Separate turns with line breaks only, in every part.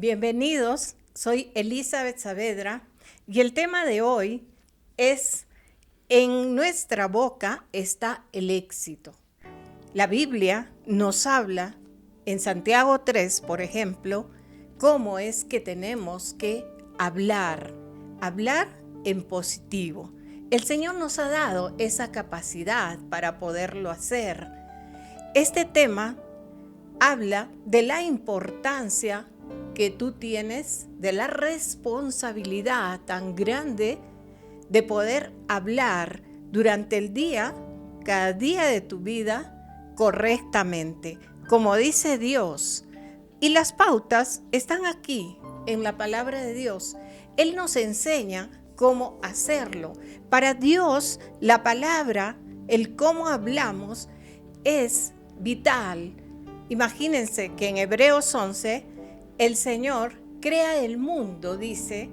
Bienvenidos, soy Elizabeth Saavedra y el tema de hoy es: en nuestra boca está el éxito. La Biblia nos habla en Santiago 3, por ejemplo, cómo es que tenemos que hablar en positivo. El Señor nos ha dado esa capacidad para poderlo hacer. Este tema habla de la importancia que tú tienes, de la responsabilidad tan grande de poder hablar durante el día, cada día de tu vida, correctamente, como dice Dios. Y las pautas están aquí en la palabra de Dios. Él nos enseña cómo hacerlo. Para Dios, la palabra, el cómo hablamos, es vital. Imagínense que en Hebreos 11, el Señor crea el mundo, dice,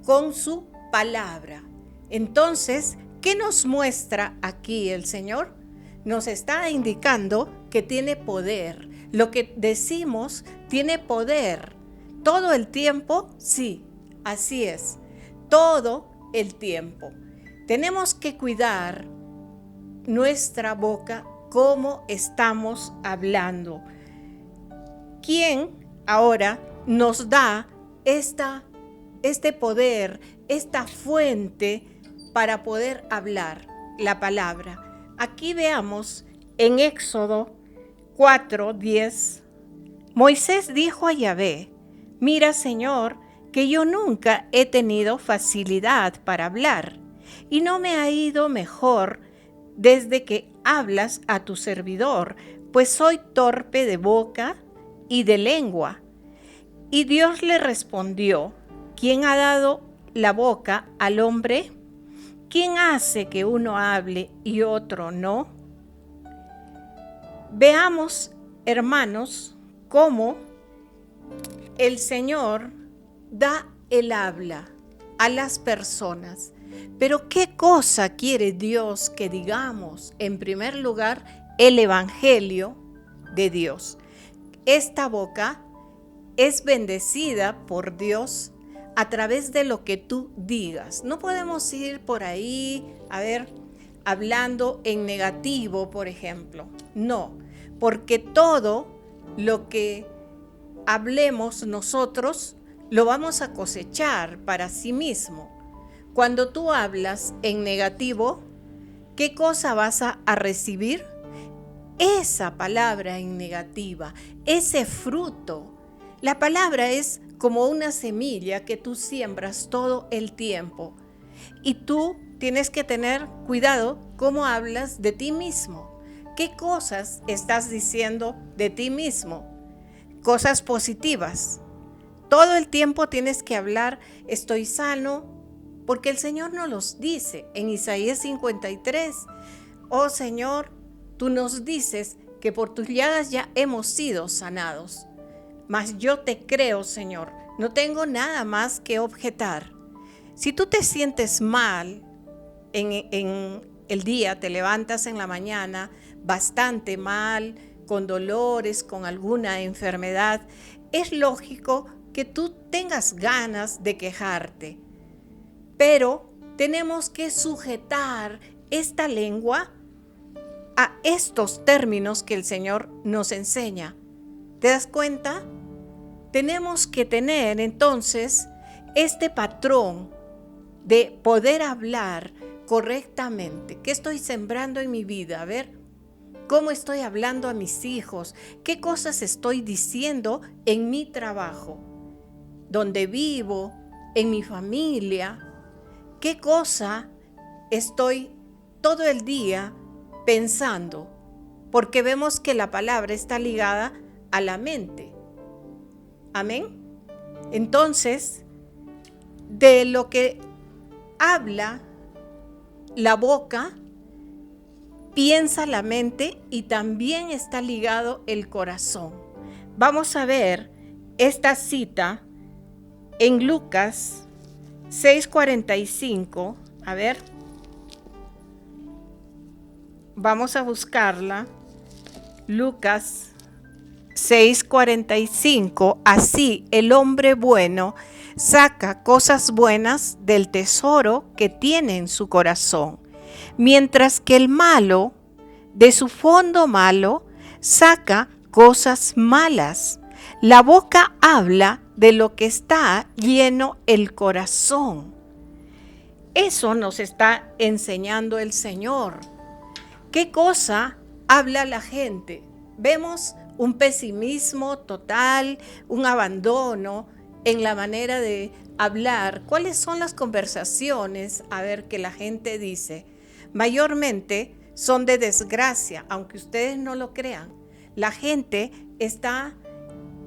con su palabra. Entonces, ¿qué nos muestra aquí el Señor? Nos está indicando que tiene poder. Lo que decimos tiene poder. ¿Todo el tiempo? Sí, así es. Todo el tiempo. Tenemos que cuidar nuestra boca, cómo estamos hablando. ¿Quién ahora nos da este poder, esta fuente para poder hablar la palabra? Aquí veamos en Éxodo 4:10. Moisés dijo a Yahvé: mira, Señor, que yo nunca he tenido facilidad para hablar, y no me ha ido mejor desde que hablas a tu servidor, pues soy torpe de boca y de lengua. Y Dios le respondió: ¿quién ha dado la boca al hombre? ¿Quién hace que uno hable y otro no? Veamos, hermanos, cómo el Señor da el habla a las personas. Pero ¿qué cosa quiere Dios que digamos? En primer lugar, el Evangelio de Dios. Esta boca es bendecida por Dios a través de lo que tú digas. No podemos ir por ahí, hablando en negativo, por ejemplo. No, porque todo lo que hablemos nosotros lo vamos a cosechar para sí mismo. Cuando tú hablas en negativo, ¿qué cosa vas a recibir? Esa palabra en negativa, ese fruto. La palabra es como una semilla que tú siembras todo el tiempo. Y tú tienes que tener cuidado cómo hablas de ti mismo. ¿Qué cosas estás diciendo de ti mismo? Cosas positivas. Todo el tiempo tienes que hablar: estoy sano, porque el Señor nos los dice en Isaías 53. Oh Señor, tú nos dices que por tus llagas ya hemos sido sanados. Mas yo te creo, Señor, no tengo nada más que objetar. Si tú te sientes mal en el día, te levantas en la mañana bastante mal, con dolores, con alguna enfermedad, es lógico que tú tengas ganas de quejarte. Pero tenemos que sujetar esta lengua a estos términos que el Señor nos enseña. ¿Te das cuenta? Tenemos que tener entonces este patrón de poder hablar correctamente. ¿Qué estoy sembrando en mi vida? A ver, ¿cómo estoy hablando a mis hijos? ¿Qué cosas estoy diciendo en mi trabajo? ¿Dónde vivo? ¿En mi familia? ¿Qué cosa estoy todo el día pensando? Porque vemos que la palabra está ligada a la mente. Amén. Entonces, de lo que habla la boca, piensa la mente y también está ligado el corazón. Vamos a ver esta cita en Lucas 6:45. A ver, vamos a buscarla. Lucas 6:45, así el hombre bueno saca cosas buenas del tesoro que tiene en su corazón, mientras que el malo, de su fondo malo, saca cosas malas. La boca habla de lo que está lleno el corazón. Eso nos está enseñando el Señor. ¿Qué cosa habla la gente? Vemos un pesimismo total, un abandono en la manera de hablar. ¿Cuáles son las conversaciones? A ver, que la gente dice. Mayormente son de desgracia, aunque ustedes no lo crean. La gente está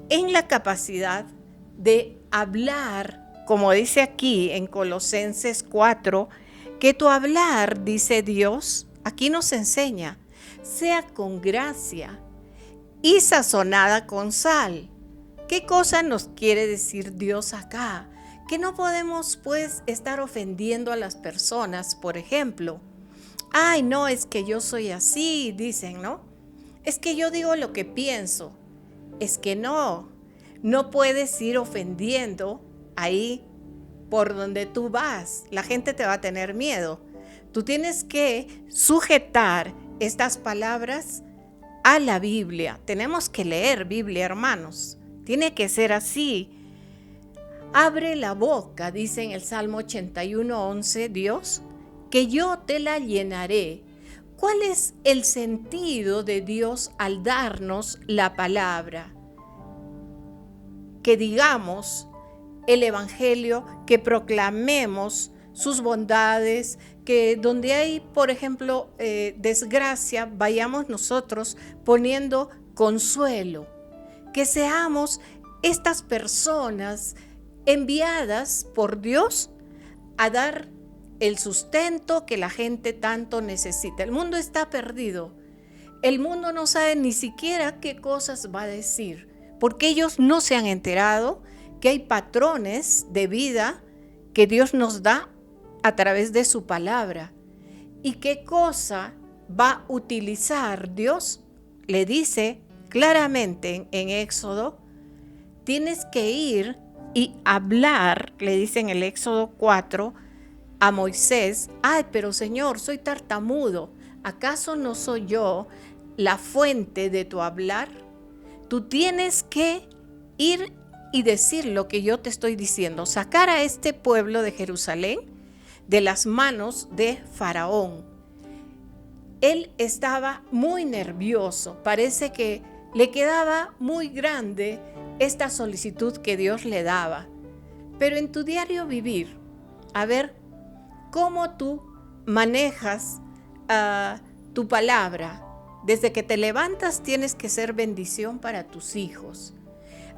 en la capacidad de hablar, como dice aquí en Colosenses 4, que tu hablar, dice Dios, aquí nos enseña, sea con gracia y sazonada con sal. ¿Qué cosa nos quiere decir Dios acá? Que no podemos pues estar ofendiendo a las personas, por ejemplo. Ay, no, es que yo soy así, dicen, ¿no? Es que yo digo lo que pienso. Es que no puedes ir ofendiendo ahí por donde tú vas. La gente te va a tener miedo. Tú tienes que sujetar estas palabras a la Biblia. Tenemos que leer Biblia, hermanos. Tiene que ser así. Abre la boca, dice en el Salmo 81:11, Dios, que yo te la llenaré. ¿Cuál es el sentido de Dios al darnos la palabra? Que digamos el Evangelio, que proclamemos sus bondades, que donde hay, por ejemplo, desgracia, vayamos nosotros poniendo consuelo, que seamos estas personas enviadas por Dios a dar el sustento que la gente tanto necesita. El mundo está perdido. El mundo no sabe ni siquiera qué cosas va a decir, porque ellos no se han enterado que hay patrones de vida que Dios nos da a través de su palabra. ¿Y qué cosa va a utilizar Dios? Le dice claramente en Éxodo, tienes que ir y hablar, le dice en el Éxodo 4 a Moisés, ay, pero Señor, soy tartamudo, ¿acaso no soy yo la fuente de tu hablar? Tú tienes que ir y decir lo que yo te estoy diciendo, sacar a este pueblo de Jerusalén de las manos de Faraón. Él estaba muy nervioso, parece que le quedaba muy grande esta solicitud que Dios le daba. Pero en tu diario vivir, a ver cómo tú manejas tu palabra. Desde que te levantas tienes que ser bendición para tus hijos.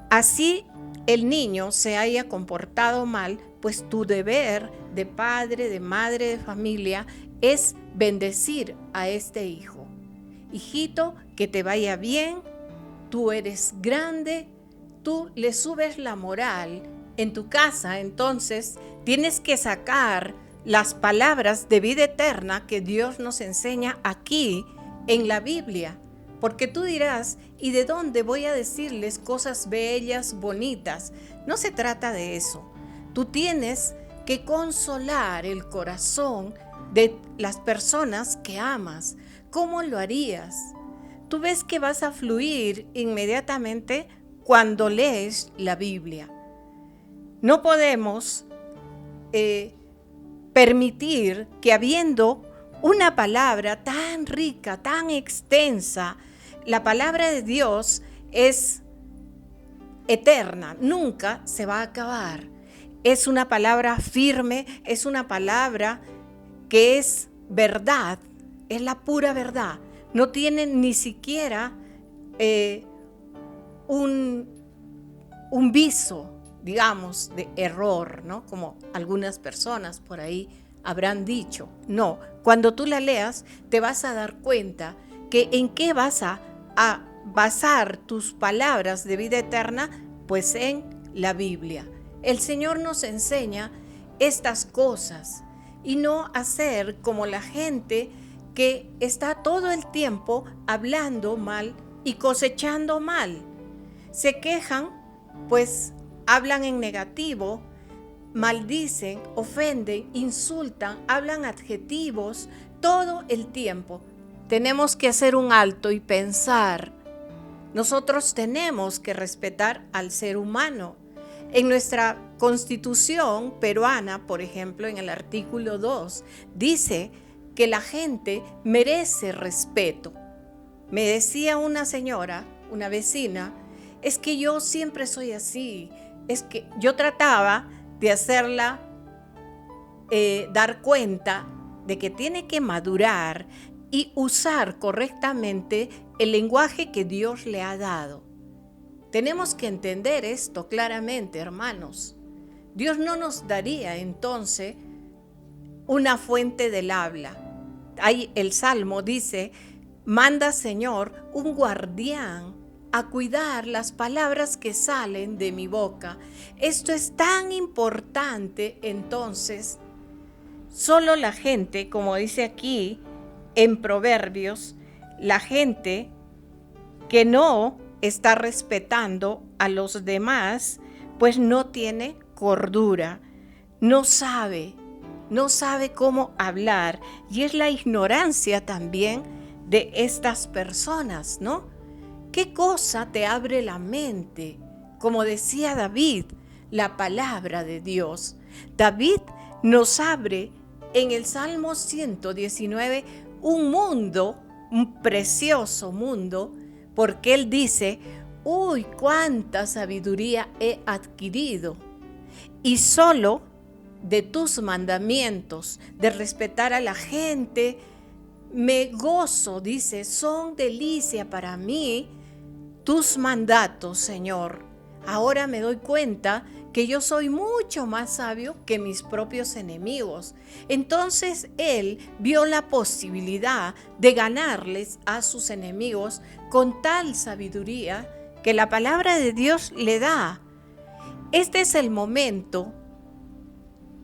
Así el niño se haya comportado mal, pues tu deber de padre, de madre, de familia es bendecir a este hijo. Hijito, que te vaya bien, tú eres grande, tú le subes la moral en tu casa, entonces tienes que sacar las palabras de vida eterna que Dios nos enseña aquí en la Biblia. Porque tú dirás, ¿y de dónde voy a decirles cosas bellas, bonitas? No se trata de eso. Tú tienes que consolar el corazón de las personas que amas. ¿Cómo lo harías? Tú ves que vas a fluir inmediatamente cuando lees la Biblia. No podemos permitir que habiendo una palabra tan rica, tan extensa, la palabra de Dios es eterna, nunca se va a acabar. Es una palabra firme, es una palabra que es verdad, es la pura verdad. No tiene ni siquiera un viso, digamos, de error, ¿no? Como algunas personas por ahí habrán dicho. No, cuando tú la leas te vas a dar cuenta que en qué vas a basar tus palabras de vida eterna, pues en la Biblia. El Señor nos enseña estas cosas y no hacer como la gente que está todo el tiempo hablando mal y cosechando mal. Se quejan, pues hablan en negativo, maldicen, ofenden, insultan, hablan adjetivos todo el tiempo. Tenemos que hacer un alto y pensar. Nosotros tenemos que respetar al ser humano. En nuestra Constitución peruana, por ejemplo, en el artículo 2, dice que la gente merece respeto. Me decía una señora, una vecina, es que yo siempre soy así, es que yo trataba de hacerla dar cuenta de que tiene que madurar y usar correctamente el lenguaje que Dios le ha dado. Tenemos que entender esto claramente, hermanos. Dios no nos daría entonces una fuente del habla. Ahí el Salmo dice, manda Señor un guardián a cuidar las palabras que salen de mi boca. Esto es tan importante, entonces, solo la gente, como dice aquí en Proverbios, la gente que no está respetando a los demás, pues no tiene cordura, no sabe cómo hablar, y es la ignorancia también de estas personas, ¿no? ¿Qué cosa te abre la mente? Como decía David, la palabra de Dios. David nos abre en el Salmo 119 un mundo, un precioso mundo, porque él dice, uy, cuánta sabiduría he adquirido, y solo de tus mandamientos, de respetar a la gente, me gozo, dice, son delicia para mí tus mandatos, Señor. Ahora me doy cuenta que yo soy mucho más sabio que mis propios enemigos. Entonces él vio la posibilidad de ganarles a sus enemigos con tal sabiduría que la palabra de Dios le da. Este es el momento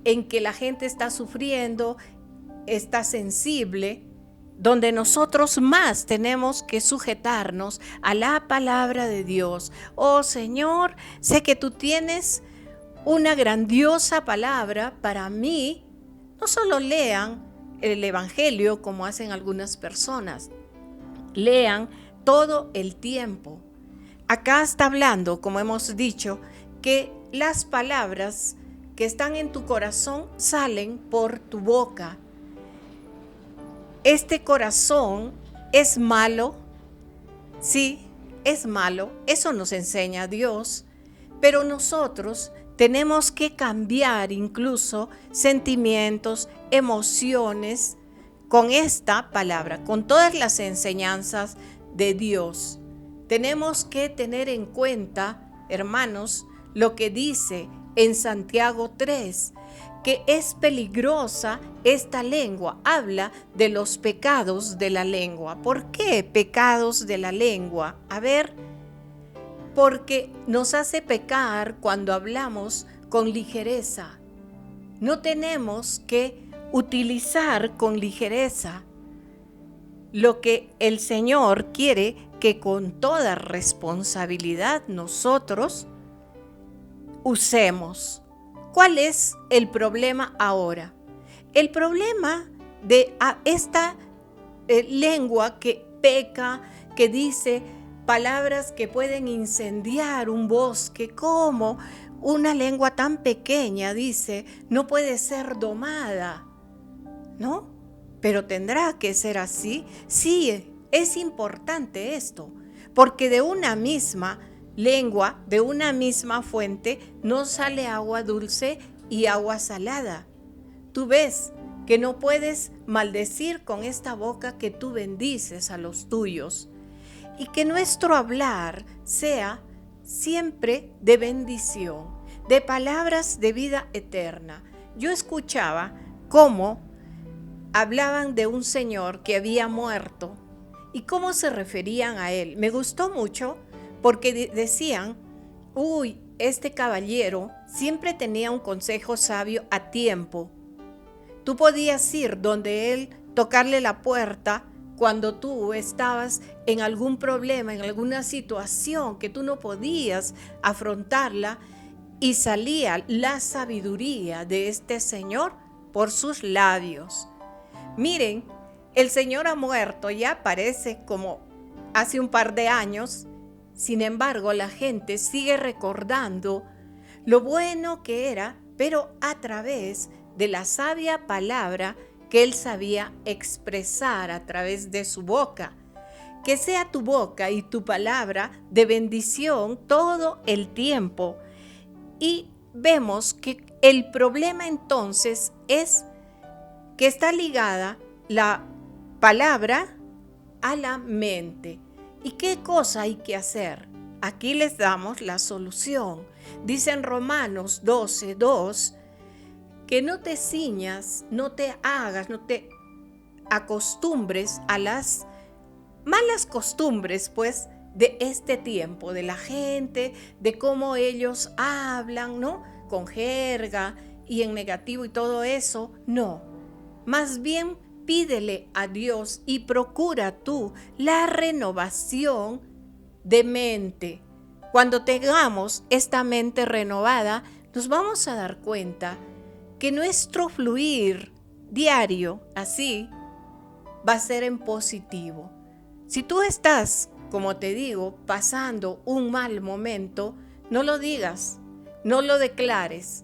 en que la gente está sufriendo, está sensible, donde nosotros más tenemos que sujetarnos a la palabra de Dios. Oh Señor, sé que tú tienes una grandiosa palabra para mí. No solo lean el Evangelio como hacen algunas personas, lean todo el tiempo. Acá está hablando, como hemos dicho, que las palabras que están en tu corazón salen por tu boca. Este corazón es malo, sí, es malo, eso nos enseña Dios, pero nosotros tenemos que cambiar incluso sentimientos, emociones con esta palabra, con todas las enseñanzas de Dios. Tenemos que tener en cuenta, hermanos, lo que dice en Santiago 3, que es peligrosa esta lengua. Habla de los pecados de la lengua. ¿Por qué pecados de la lengua? A ver, porque nos hace pecar cuando hablamos con ligereza. No tenemos que utilizar con ligereza lo que el Señor quiere que con toda responsabilidad nosotros usemos. ¿Cuál es el problema ahora? El problema de esta lengua que peca, que dice palabras que pueden incendiar un bosque, como una lengua tan pequeña, dice, no puede ser domada, ¿no? Pero tendrá que ser así. Sí, es importante esto, porque de una misma lengua, de una misma fuente, no sale agua dulce y agua salada. Tú ves que no puedes maldecir con esta boca que tú bendices a los tuyos, y que nuestro hablar sea siempre de bendición, de palabras de vida eterna. Yo escuchaba cómo hablaban de un señor que había muerto y cómo se referían a él. Me gustó mucho porque decían, uy, este caballero siempre tenía un consejo sabio a tiempo. Tú podías ir donde él, tocarle la puerta cuando tú estabas en algún problema, en alguna situación que tú no podías afrontarla, y salía la sabiduría de este Señor por sus labios. Miren, el Señor ha muerto, ya parece como hace un par de años. Sin embargo, la gente sigue recordando lo bueno que era, pero a través de la sabia palabra que Él sabía expresar a través de su boca. Que sea tu boca y tu palabra de bendición todo el tiempo. Y vemos que el problema entonces es que está ligada la palabra a la mente. ¿Y qué cosa hay que hacer? Aquí les damos la solución. Dice en Romanos 12:2 que no te ciñas, no te acostumbres a las malas costumbres, pues, de este tiempo, de la gente, de cómo ellos hablan, ¿no? Con jerga y en negativo y todo eso. No. Más bien pídele a Dios y procura tú la renovación de mente. Cuando tengamos esta mente renovada, nos vamos a dar cuenta que nuestro fluir diario, así, va a ser en positivo. Si tú estás, como te digo, pasando un mal momento, no lo digas, no lo declares,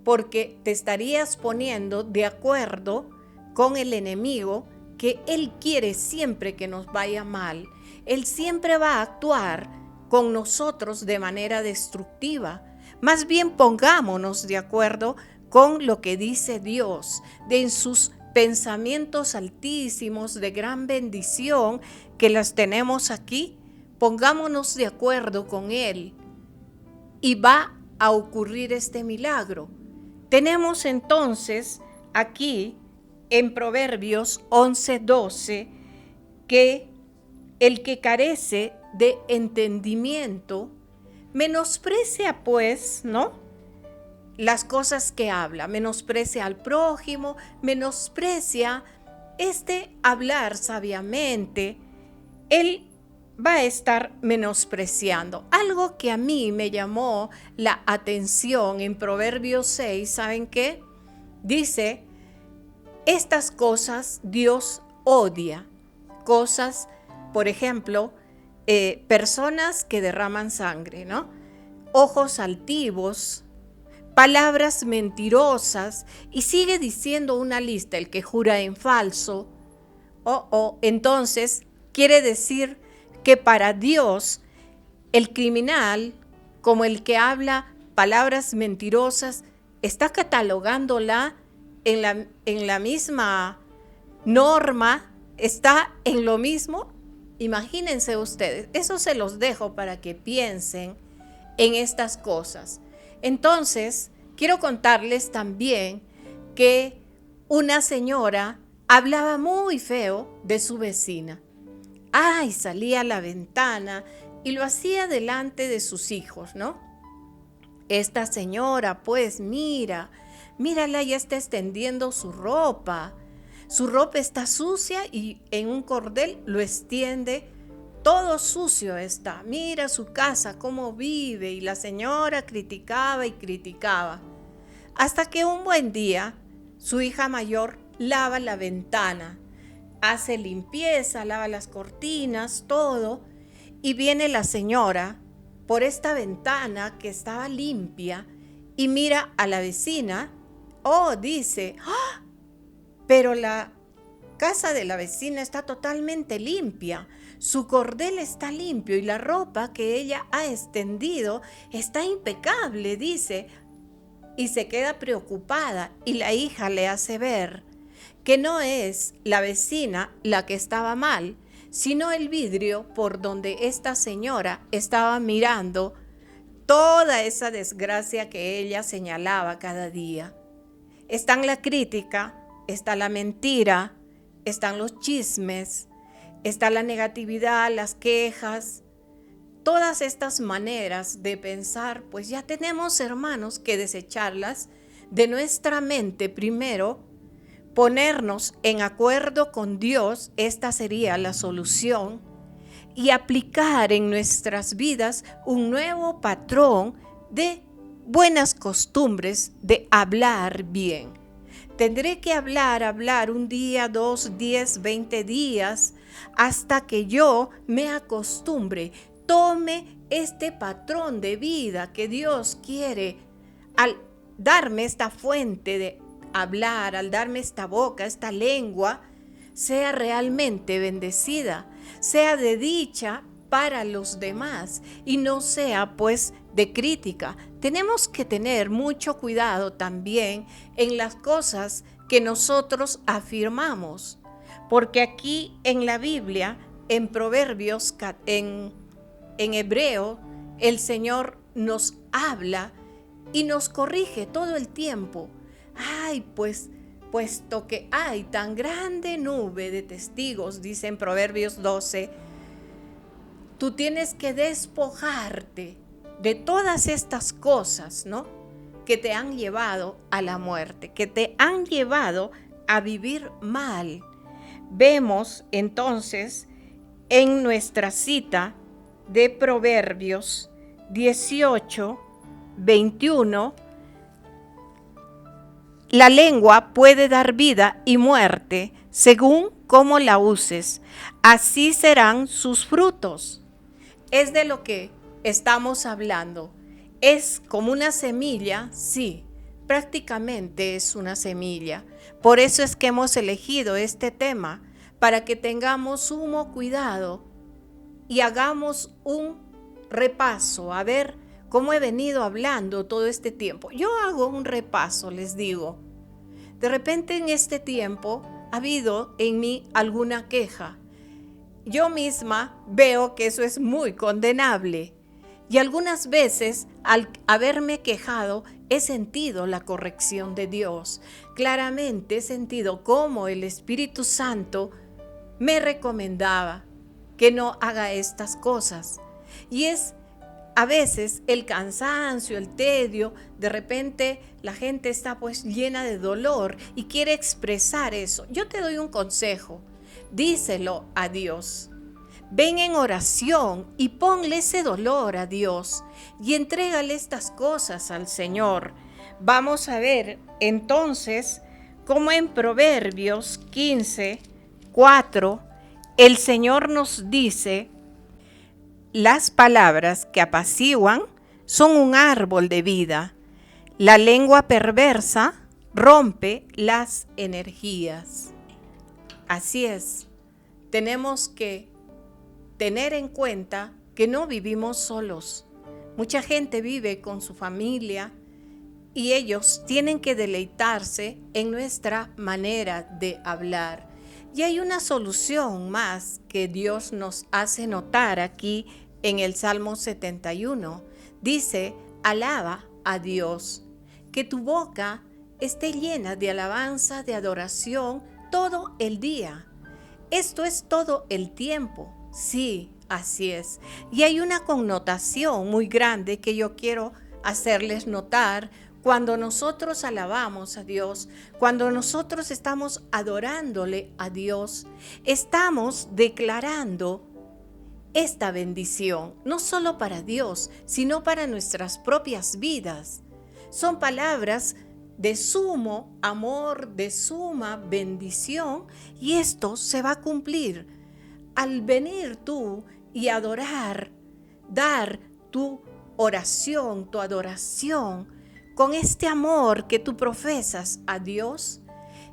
porque te estarías poniendo de acuerdo con el enemigo, que él quiere siempre que nos vaya mal. Él siempre va a actuar con nosotros de manera destructiva. Más bien pongámonos de acuerdo con lo que dice Dios, en sus pensamientos altísimos de gran bendición que las tenemos aquí. Pongámonos de acuerdo con Él y va a ocurrir este milagro. Tenemos entonces aquí en Proverbios 11:12 que el que carece de entendimiento menosprecia, pues, ¿no?, las cosas que habla, menosprecia al prójimo, menosprecia hablar sabiamente. Él va a estar menospreciando. Algo que a mí me llamó la atención en Proverbios 6, ¿saben qué? Dice, estas cosas Dios odia. Cosas, por ejemplo, personas que derraman sangre, ¿no? Ojos altivos, palabras mentirosas, y sigue diciendo una lista, el que jura en falso. Entonces quiere decir que para Dios el criminal, como el que habla palabras mentirosas, está catalogándola en la misma norma, está en lo mismo. Imagínense ustedes, eso se los dejo para que piensen en estas cosas. Entonces, quiero contarles también que una señora hablaba muy feo de su vecina. Ay, salía a la ventana y lo hacía delante de sus hijos, ¿no? Esta señora, pues, mírala, ya está extendiendo su ropa. Su ropa está sucia y en un cordel lo extiende. Todo sucio está. Mira su casa, cómo vive. Y la señora criticaba y criticaba. Hasta que un buen día, su hija mayor lava la ventana, hace limpieza, lava las cortinas, todo. Y viene la señora por esta ventana que estaba limpia y mira a la vecina. Dice, ¡ah! Pero la casa de la vecina está totalmente limpia. Su cordel está limpio y la ropa que ella ha extendido está impecable, dice. Y se queda preocupada y la hija le hace ver que no es la vecina la que estaba mal, sino el vidrio por donde esta señora estaba mirando toda esa desgracia que ella señalaba cada día. Está la crítica, está la mentira, están los chismes, está la negatividad, las quejas. Todas estas maneras de pensar, pues ya tenemos, hermanos, que desecharlas de nuestra mente primero, ponernos en acuerdo con Dios, esta sería la solución, y aplicar en nuestras vidas un nuevo patrón de buenas costumbres de hablar bien. Tendré que hablar un día, 2, 10, 20 días, hasta que yo me acostumbre, tome este patrón de vida que Dios quiere al darme esta fuente de hablar, al darme esta boca, esta lengua, sea realmente bendecida, sea de dicha para los demás y no sea pues de crítica. Tenemos que tener mucho cuidado también en las cosas que nosotros afirmamos, porque aquí en la Biblia, en Proverbios, en Hebreo, el Señor nos habla y nos corrige todo el tiempo. Ay, pues, puesto que hay tan grande nube de testigos, dice en Proverbios 12, tú tienes que despojarte de todas estas cosas, ¿no? Que te han llevado a la muerte, que te han llevado a vivir mal. Vemos entonces en nuestra cita de Proverbios 18, 21, la lengua puede dar vida y muerte según cómo la uses. Así serán sus frutos. Es de lo que estamos hablando. ¿Es como una semilla? Sí, prácticamente es una semilla. Por eso es que hemos elegido este tema, para que tengamos sumo cuidado y hagamos un repaso, a ver cómo he venido hablando todo este tiempo. Yo hago un repaso, les digo. De repente en este tiempo ha habido en mí alguna queja. Yo misma veo que eso es muy condenable. Y algunas veces, al haberme quejado, he sentido la corrección de Dios. Claramente he sentido cómo el Espíritu Santo me recomendaba que no haga estas cosas. Y es a veces el cansancio, el tedio, de repente la gente está pues llena de dolor y quiere expresar eso. Yo te doy un consejo, díselo a Dios. Ven en oración y ponle ese dolor a Dios y entrégale estas cosas al Señor. Vamos a ver entonces cómo en Proverbios 15, 4, el Señor nos dice: las palabras que apaciguan son un árbol de vida. La lengua perversa rompe las energías. Así es, tenemos que tener en cuenta que no vivimos solos. Mucha gente vive con su familia y ellos tienen que deleitarse en nuestra manera de hablar. Y hay una solución más que Dios nos hace notar aquí en el Salmo 71. Dice: alaba a Dios, que tu boca esté llena de alabanza, de adoración todo el día. Esto es todo el tiempo. Sí, así es. Y hay una connotación muy grande que yo quiero hacerles notar. Cuando nosotros alabamos a Dios, cuando nosotros estamos adorándole a Dios, estamos declarando esta bendición, no solo para Dios, sino para nuestras propias vidas. Son palabras de sumo amor, de suma bendición, y esto se va a cumplir al venir tú y adorar, dar tu oración, tu adoración, con este amor que tú profesas a Dios.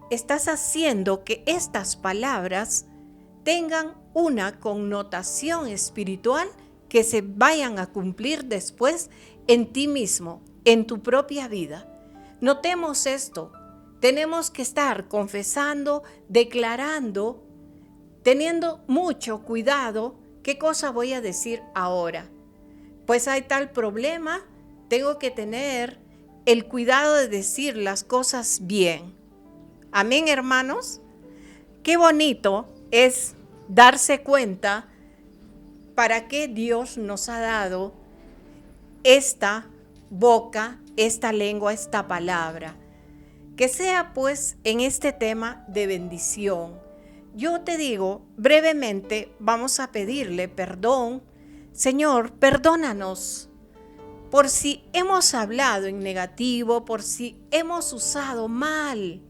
Estás haciendo que estas palabras tengan una connotación espiritual que se vayan a cumplir después en ti mismo, en tu propia vida. Notemos esto. Tenemos que estar confesando, declarando, teniendo mucho cuidado. ¿Qué cosa voy a decir ahora? Pues hay tal problema, tengo que tener el cuidado de decir las cosas bien. Amén, hermanos. Qué bonito es darse cuenta para qué Dios nos ha dado esta boca, esta lengua, esta palabra. Que sea pues en este tema de bendición. Yo te digo, brevemente vamos a pedirle perdón. Señor, perdónanos por si hemos hablado en negativo, por si hemos usado mal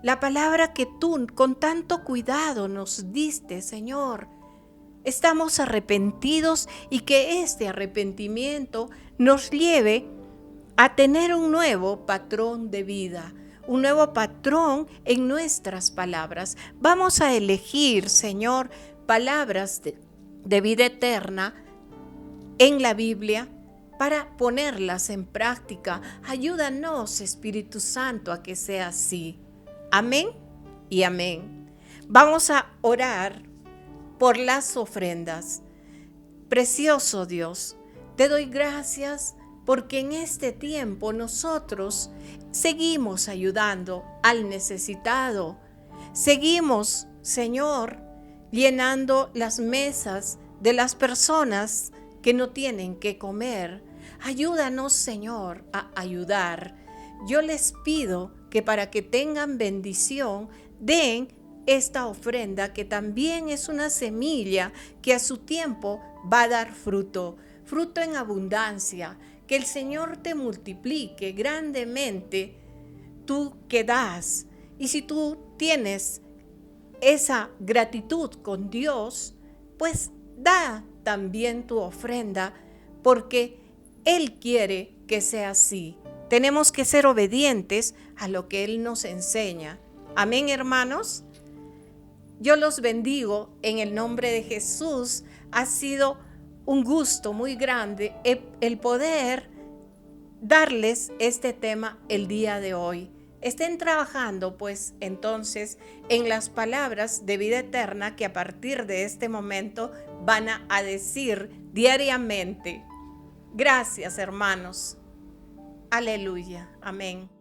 la palabra que tú con tanto cuidado nos diste, Señor. Estamos arrepentidos y que este arrepentimiento nos lleve a tener un nuevo patrón de vida, un nuevo patrón en nuestras palabras. Vamos a elegir, Señor, palabras de vida eterna en la Biblia para ponerlas en práctica. Ayúdanos, Espíritu Santo, a que sea así. Amén y amén. Vamos a orar por las ofrendas. Precioso Dios, te doy gracias porque en este tiempo nosotros seguimos ayudando al necesitado. Seguimos, Señor, llenando las mesas de las personas que no tienen que comer. Ayúdanos, Señor, a ayudar. Yo les pido que para que tengan bendición, den esta ofrenda que también es una semilla que a su tiempo va a dar fruto, fruto en abundancia. Que el Señor te multiplique grandemente tú que das. Y si tú tienes esa gratitud con Dios, pues da también tu ofrenda, porque Él quiere que sea así. Tenemos que ser obedientes a lo que Él nos enseña. Amén, hermanos. Yo los bendigo en el nombre de Jesús. Ha sido un gusto muy grande el poder darles este tema el día de hoy. Estén trabajando pues entonces en las palabras de vida eterna que a partir de este momento van a decir diariamente. Gracias, hermanos. Aleluya. Amén.